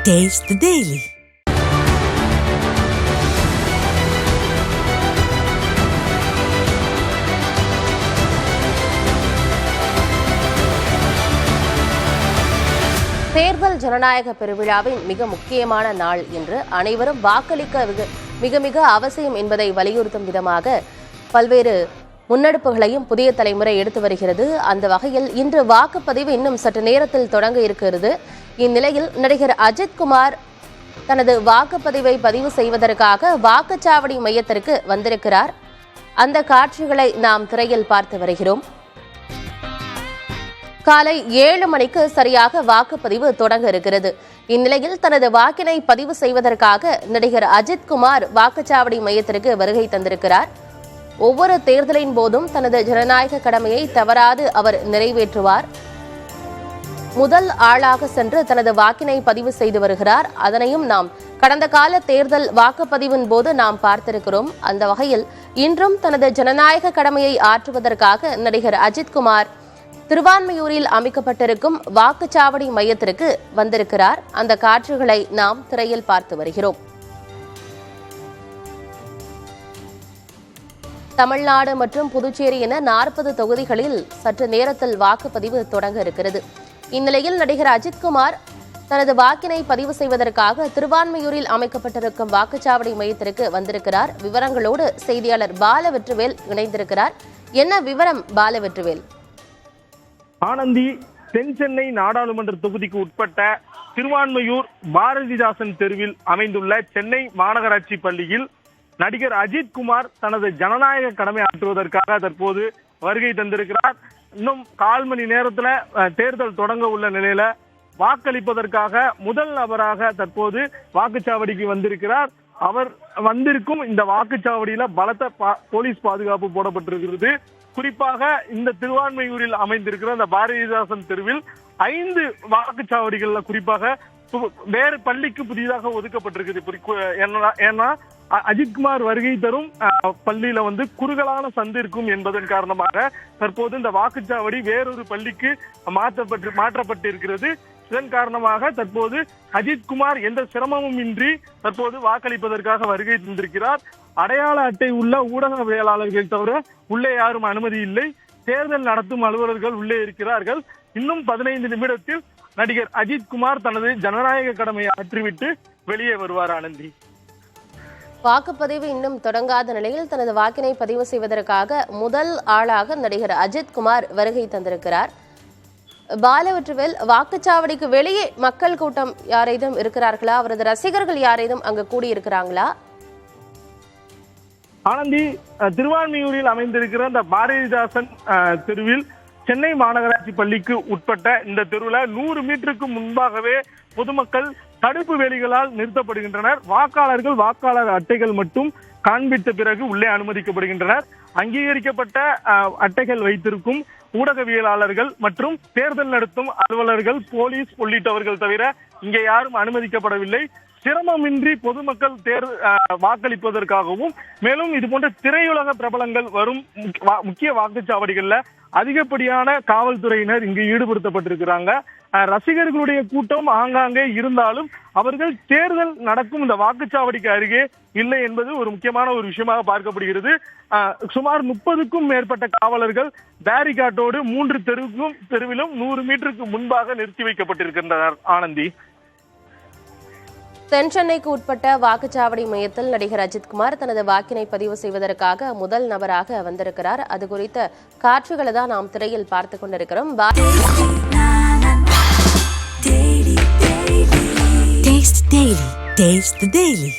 Taste the Daily. தேர்தல் ஜனநாயக பெருவிழாவின் மிக முக்கியமான நாள் என்று அனைவரும் வாக்களிக்க மிக அவசியம் என்பதை வலியுறுத்தும் விதமாக பல்வேறு முன்னெடுப்புகளையும் புதிய தலைமுறை எடுத்து வருகிறது. அந்த வகையில் இன்று வாக்குப்பதிவு இன்னும் சற்று நேரத்தில் தொடங்க இருக்கிறது. இந்நிலையில் நடிகர் அஜித்குமார் தனது வாக்குப்பதிவை பதிவு செய்வதற்காக வாக்குச்சாவடி மையத்திற்கு வந்திருக்கிறார். அந்த காட்சிகளை நாம் திரையில் பார்த்து வருகிறோம். காலை 7 மணிக்கு சரியாக வாக்குப்பதிவு தொடங்க இருக்கிறது. இந்நிலையில் தனது வாக்கினை பதிவு செய்வதற்காக நடிகர் அஜித்குமார் வாக்குச்சாவடி மையத்திற்கு வருகை தந்திருக்கிறார். ஒவ்வொரு தேர்தலின் போதும் தனது ஜனநாயக கடமையை தவறாது அவர் நிறைவேற்றுவார். முதல் ஆளாக சென்று தனது வாக்கினை பதிவு செய்து வருகிறார். அதனையும் நாம் கடந்த கால தேர்தல் வாக்குப்பதிவின் போது நாம் பார்த்திருக்கிறோம். அந்த வகையில் இன்றும் தனது ஜனநாயக கடமையை ஆற்றுவதற்காக நடிகர் அஜித்குமார் திருவான்மியூரில் அமைக்கப்பட்டிருக்கும் வாக்குச்சாவடி மையத்திற்கு வந்திருக்கிறார். அந்த காட்சிகளை நாம் திரையில் பார்த்து வருகிறோம். தமிழ்நாடு மற்றும் புதுச்சேரி என 40 தொகுதிகளில் சற்று நேரத்தில் வாக்குப்பதிவு தொடங்க இருக்கிறது. இந்நிலையில் நடிகர் அஜித்குமார் தனது வாக்கினை பதிவு செய்வதற்காக திருவான்மியூரில் அமைக்கப்பட்டிருக்கும் வாக்குச்சாவடி மையத்திற்கு வந்திருக்கிறார். விவரங்களோடு செய்தியாளர் பாலவெற்றுவேல் இணைந்திருக்கிறார். என்ன விவரம் பாலவெற்றுவேல்? ஆனந்தி, தென் சென்னை நாடாளுமன்ற தொகுதிக்கு உட்பட்ட திருவான்மியூர் பாரதிதாசன் தெருவில் அமைந்துள்ள சென்னை மாநகராட்சி பள்ளியில் நடிகர் அஜித்குமார் தனது ஜனநாயக கடமை ஆற்றுவதற்காக தற்போது வருகை தந்திருக்கிறார். இன்னும் 1/4 மணி நேரத்துல தேர்தல் தொடங்க உள்ள நிலையில வாக்களிப்பதற்காக முதல் நபராக தற்போது வாக்குச்சாவடிக்கு வந்திருக்கிறார். அவர் வந்திருக்கும் இந்த வாக்குச்சாவடியில பலத்த போலீஸ் பாதுகாப்பு போடப்பட்டிருக்கிறது. குறிப்பாக இந்த திருவான்மியூரில் அமைந்திருக்கிற இந்த பாரதிதாசன் தெருவில் 5 வாக்குச்சாவடிகள்ல குறிப்பாக வேறு பள்ளிக்கு புதிதாக ஒதுக்கப்பட்டிருக்குது. ஏன்னா அஜித்குமார் வருகை தரும் பள்ளியில குறுகலான சந்து இருக்கும் என்பதன் காரணமாக தற்போது இந்த வாக்குச்சாவடி வேறொரு பள்ளிக்கு மாற்றப்பட்டிருக்கிறது. இதன் காரணமாக தற்போது அஜித்குமார் எந்த சிரமமும் இன்றி தற்போது வாக்களிப்பதற்காக வருகை தந்திருக்கிறார். அடையாள அட்டை உள்ள ஊடகவியலாளர்கள் தவிர உள்ளே யாரும் அனுமதி இல்லை. தேர்தல் நடத்தும் அலுவலர்கள் உள்ளே இருக்கிறார்கள். இன்னும் 15 நிமிடத்தில் நடிகர் அஜித்குமார் தனது ஜனநாயக கடமையை ஆற்றிவிட்டு வெளியே வருவார். ஆனந்தி, வாக்குப்பதிவு இன்னும் தொடங்காத நிலையில் தனது வாக்கினை பதிவு செய்வதற்காக முதல் ஆளாக நடிகர் அஜித்குமார் வருகை தந்திருக்கிறார். பாலவற்றுவேல், வாக்குச்சாவடிக்கு வெளியே மக்கள் கூட்டம் யாரேதும் இருக்கிறார்களா? அவரது ரசிகர்கள் யாரேதும் அங்கு கூடியிருக்கிறாங்களா? ஆனந்தி, திருவான்மியூரில் அமைந்திருக்கிற இந்த பாரதிதாசன் தெருவில் சென்னை மாநகராட்சி பள்ளிக்கு உட்பட்ட இந்த தெருவில் 100 மீட்டருக்கு முன்பாகவே பொதுமக்கள் தடுப்பு வேலிகளால் நிறுத்தப்படுகின்றனர். வாக்காளர் அட்டைகள் மட்டும் காண்பித்த பிறகு உள்ளே அனுமதிக்கப்படுகின்றனர். அங்கீகரிக்கப்பட்ட அட்டைகள் வைத்திருக்கும் ஊடகவியலாளர்கள் மற்றும் தேர்தல் நடத்தும் அலுவலர்கள், போலீஸ் உள்ளிட்டவர்கள் தவிர இங்கே யாரும் அனுமதிக்கப்படவில்லை. சிரமமின்றி பொதுமக்கள் வாக்களிப்பதற்காகவும் மேலும் இது போன்ற திரையுலக பிரபலங்கள் வரும் முக்கிய வாக்குச்சாவடிகள்ல அதிகப்படியான காவல்துறையினர் இங்கு ஈடுபடுத்தப்பட்டிருக்கிறாங்க. ரசிகர்களுடைய கூட்டம் ஆங்காங்கே இருந்தாலும் அவர்கள் தேர்தல் நடக்கும் இந்த வாக்குச்சாவடிக்கு அருகே இல்லை என்பது ஒரு முக்கியமான ஒரு விஷயமாக பார்க்கப்படுகிறது. சுமார் 30க்கும் மேற்பட்ட காவலர்கள் பேரிகாட்டோடு 3 தெருவிலும் 100 மீட்டருக்கு முன்பாக நிறுத்தி வைக்கப்பட்டிருக்கின்றனர். ஆனந்தி, தென் சென்னைக்கு உட்பட்ட வாக்குச்சாவடி மையத்தில் நடிகர் அஜித்குமார் தனது வாக்கினை பதிவு செய்வதற்காக முதல் நபராக வந்திருக்கிறார். அது குறித்த காட்சிகளை தான் நாம் திரையில் பார்த்து கொண்டிருக்கிறோம். Taste the Daily.